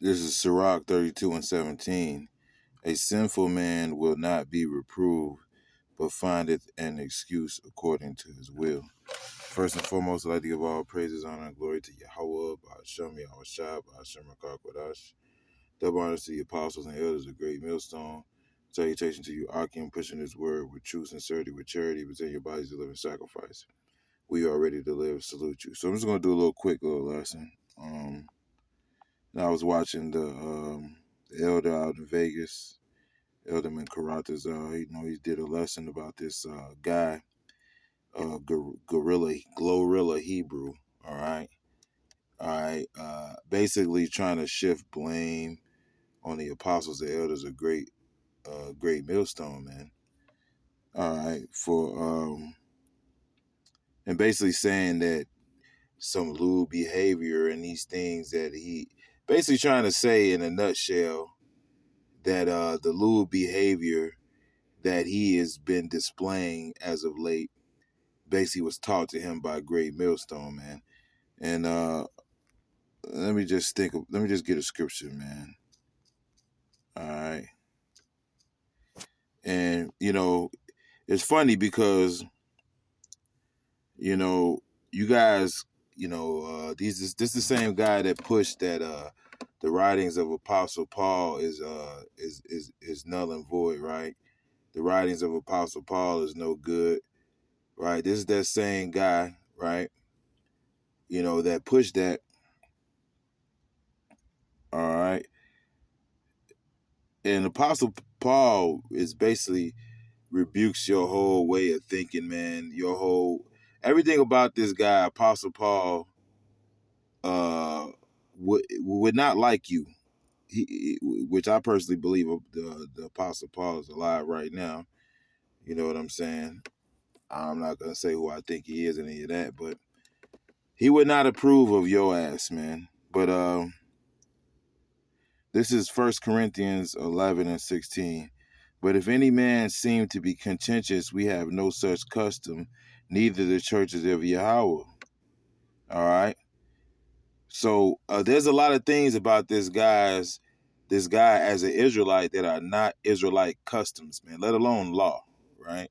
This is Sirach 32:17. A sinful man will not be reproved, but findeth an excuse according to his will. First and foremost, I'd like to give all praises, honor, and glory to Yahweh, Ba'ashem, Yahushua, Ba'ashem, Rakakwadash. Double honors to the apostles and elders of Great Millstone. Salutation to you, Akim, pushing his word with true sincerity, with charity, present your bodies a living sacrifice. We are ready to live. Salute you. So I'm just going to do a little lesson. I was watching the elder out in Vegas, Elderman Karatas. He did a lesson about this guy, Glorilla Hebrew. All right. Basically trying to shift blame on the apostles and elders of Great Millstone, man. All right, and basically saying that some lewd behavior and these things that he basically trying to say in a nutshell that the lewd behavior that he has been displaying as of late basically was taught to him by Great Millstone, man. And let me just get a scripture, man. All right. And it's funny because you guys, this is the same guy that pushed that the writings of Apostle Paul is null and void, right? The writings of Apostle Paul is no good, right? This is that same guy, right? That pushed that. All right. And Apostle Paul is basically rebukes your whole way of thinking, man. Everything about this guy, Apostle Paul, would not like you. Which I personally believe the Apostle Paul is alive right now. You know what I'm saying? I'm not gonna say who I think he is, any of that, but he would not approve of your ass, man. But this is 1 Corinthians 11:16. But if any man seem to be contentious, we have no such custom, neither the churches of Yahweh. All right. So there's a lot of things about this guy as an Israelite that are not Israelite customs, man, let alone law, right?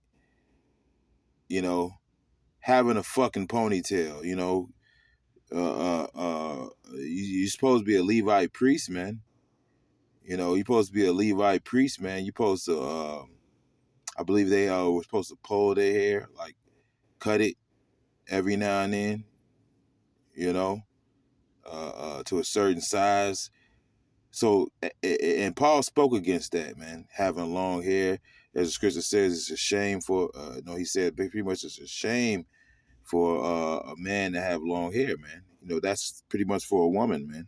Having a fucking ponytail, you're supposed to be a Levite priest, man. You're supposed to be a Levite priest, man. You're supposed to, I believe they were supposed to pull their hair, like cut it every now and then, to a certain size. So, and Paul spoke against that, man, having long hair. As the scripture says, it's a shame for, he said pretty much it's a shame for a man to have long hair, man. That's pretty much for a woman, man.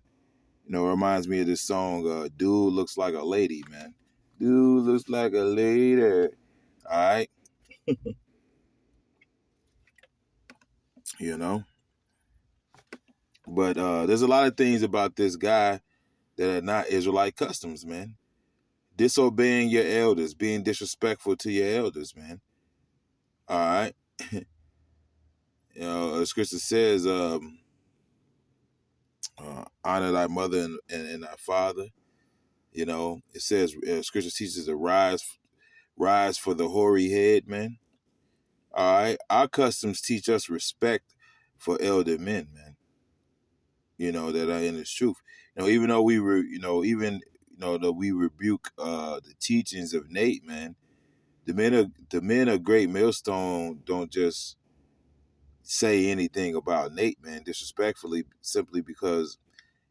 It reminds me of this song, Dude Looks Like a Lady, man. Dude looks like a lady. All right. But there's a lot of things about this guy that are not Israelite customs, man. Disobeying your elders, being disrespectful to your elders, man. All right. Scripture says, honor thy mother and thy father. It says, scripture teaches to rise for the hoary head, man. All right. Our customs teach us respect for elder men, man. That are in this truth. Even though we were, that we rebuke the teachings of Nate, man. The men of Great Millstone don't just say anything about Nate, man, disrespectfully, simply because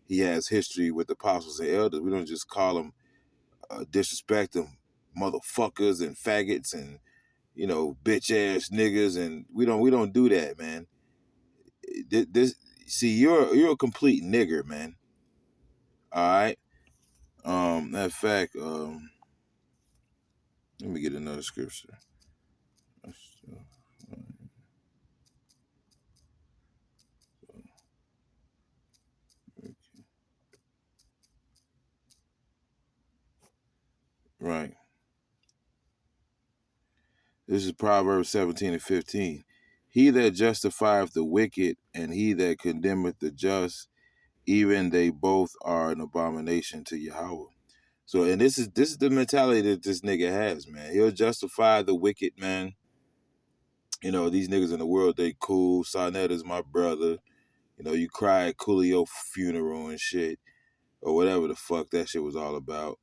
he has history with the apostles and elders. We don't just call him, disrespect them, motherfuckers and faggots and bitch ass niggas, and we don't do that, man. You're a complete nigger, man. All right. Matter of fact, let me get another scripture. Right. This is Proverbs 17:15. He that justifieth the wicked and he that condemneth the just, even they both are an abomination to Yahweh. So, and this is the mentality that this nigga has, man. He'll justify the wicked, man. You know, these niggas in the world, they cool. Sonnet is my brother. You know, you cry at Coolio funeral and shit, or whatever the fuck that shit was all about.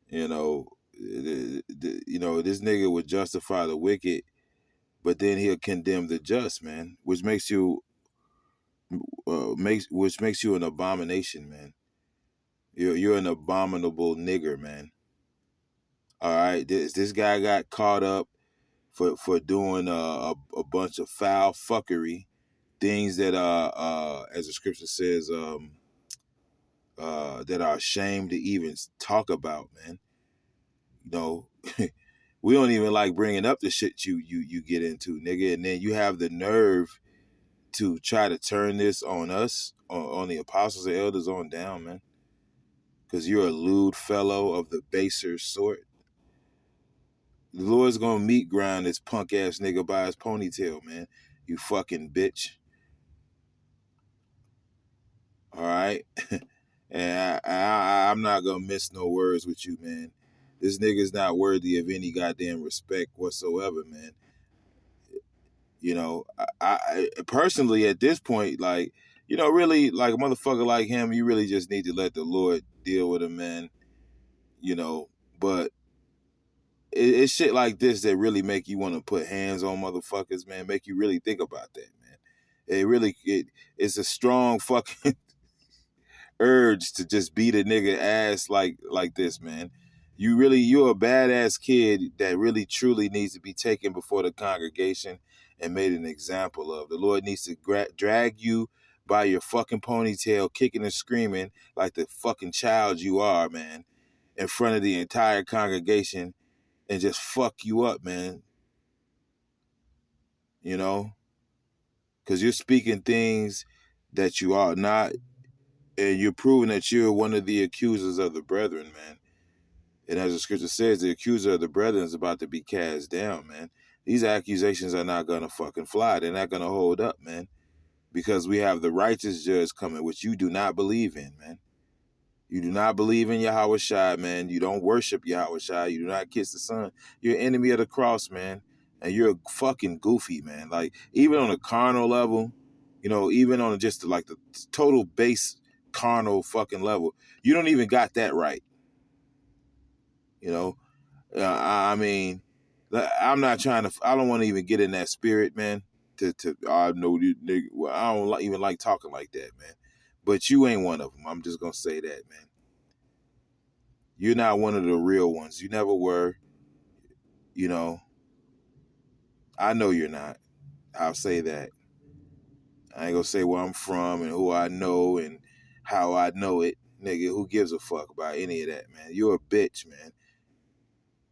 You know, you know, this nigga would justify the wicked, but then he'll condemn the just, man, which makes you which makes you an abomination, man. You're an abominable nigger, man. All right, this guy got caught up for doing a bunch of foul fuckery, things that as the scripture says, that are ashamed to even talk about, man. You know, we don't even like bringing up the shit you get into, nigga, and then you have the nerve to try to turn this on us, on the apostles and elders on down, man, because you're a lewd fellow of the baser sort. The Lord's gonna meet grind this punk ass nigga by his ponytail, man. You fucking bitch. All right, and I'm not gonna miss no words with you, man. This nigga's not worthy of any goddamn respect whatsoever, man. You know, I personally at this point, like, you know, really, like a motherfucker like him, you really just need to let the Lord deal with him, man. You know, but it's shit like this that really make you want to put hands on motherfuckers, man. Make you really think about that, man. It's a strong fucking urge to just beat a nigga ass like this, man. You're a badass kid that really truly needs to be taken before the congregation and made an example of. The Lord needs to drag you by your fucking ponytail, kicking and screaming like the fucking child you are, man, in front of the entire congregation and just fuck you up, man. You know, because you're speaking things that you are not, and you're proving that you're one of the accusers of the brethren, man. And as the scripture says, the accuser of the brethren is about to be cast down, man. These accusations are not going to fucking fly. They're not going to hold up, man. Because we have the righteous judge coming, which you do not believe in, man. You do not believe in Yahweh Shai, man. You don't worship Yahweh Shai. You do not kiss the Son. You're an enemy of the cross, man. And you're a fucking goofy, man. Like, even on a carnal level, you know, even on just like the total base carnal fucking level, you don't even got that right. You know, I mean, I'm not trying to. I don't want to even get in that spirit, man. I know you, nigga. Well, I don't even like talking like that, man. But you ain't one of them. I'm just gonna say that, man. You're not one of the real ones. You never were. You know, I know you're not. I'll say that. I ain't gonna say where I'm from and who I know and how I know it, nigga. Who gives a fuck about any of that, man? You're a bitch, man.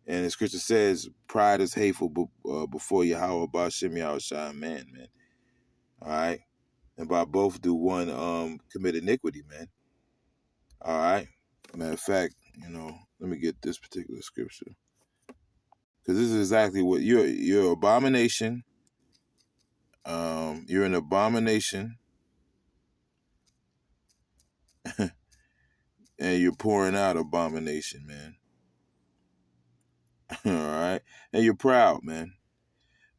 And the scripture says, pride is hateful before Yahweh Ba'Shem Yahushua, man. All right? And by both do one commit iniquity, man. All right? Matter of fact, you know, let me get this particular scripture. Because this is exactly what you're abomination. You're an abomination. And you're pouring out abomination, man. All right? And you're proud, man.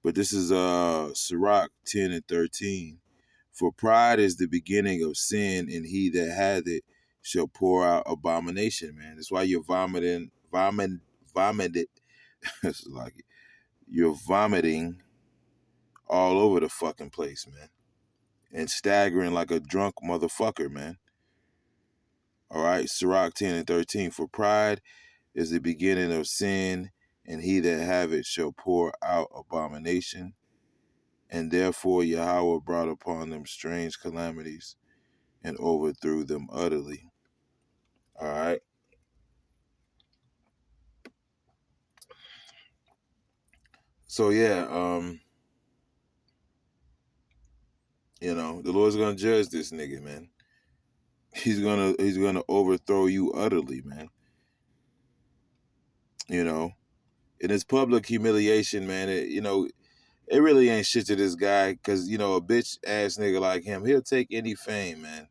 But this is Sirach 10 and 13. For pride is the beginning of sin, and he that hath it shall pour out abomination, man. That's why you're vomited. It's like you're vomiting all over the fucking place, man. And staggering like a drunk motherfucker, man. All right, Sirach 10 and 13. For pride is the beginning of sin, and he that have it shall pour out abomination. And therefore Yahweh brought upon them strange calamities and overthrew them utterly. All right. So yeah, you know, the Lord's gonna judge this nigga, man. He's gonna overthrow you utterly, man. You know, in his public humiliation, man. You know, it really ain't shit to this guy, because you know, a bitch ass nigga like him, he'll take any fame, man.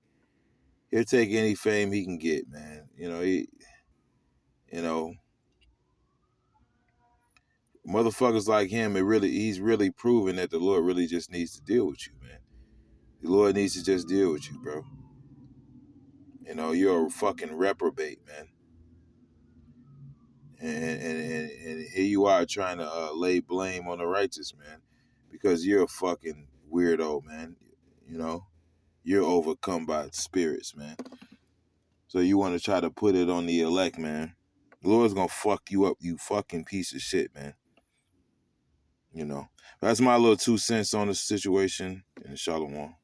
He'll take any fame he can get, man. You know, motherfuckers like him, he's really proven that the Lord really just needs to deal with you, man. The Lord needs to just deal with you, bro. You're a fucking reprobate, man. And here you are trying to lay blame on the righteous, man, because you're a fucking weirdo, man. You're overcome by spirits, man. So you want to try to put it on the elect, man. The Lord's gonna fuck you up, you fucking piece of shit, man. That's my little 2 cents on the situation. And Shalom.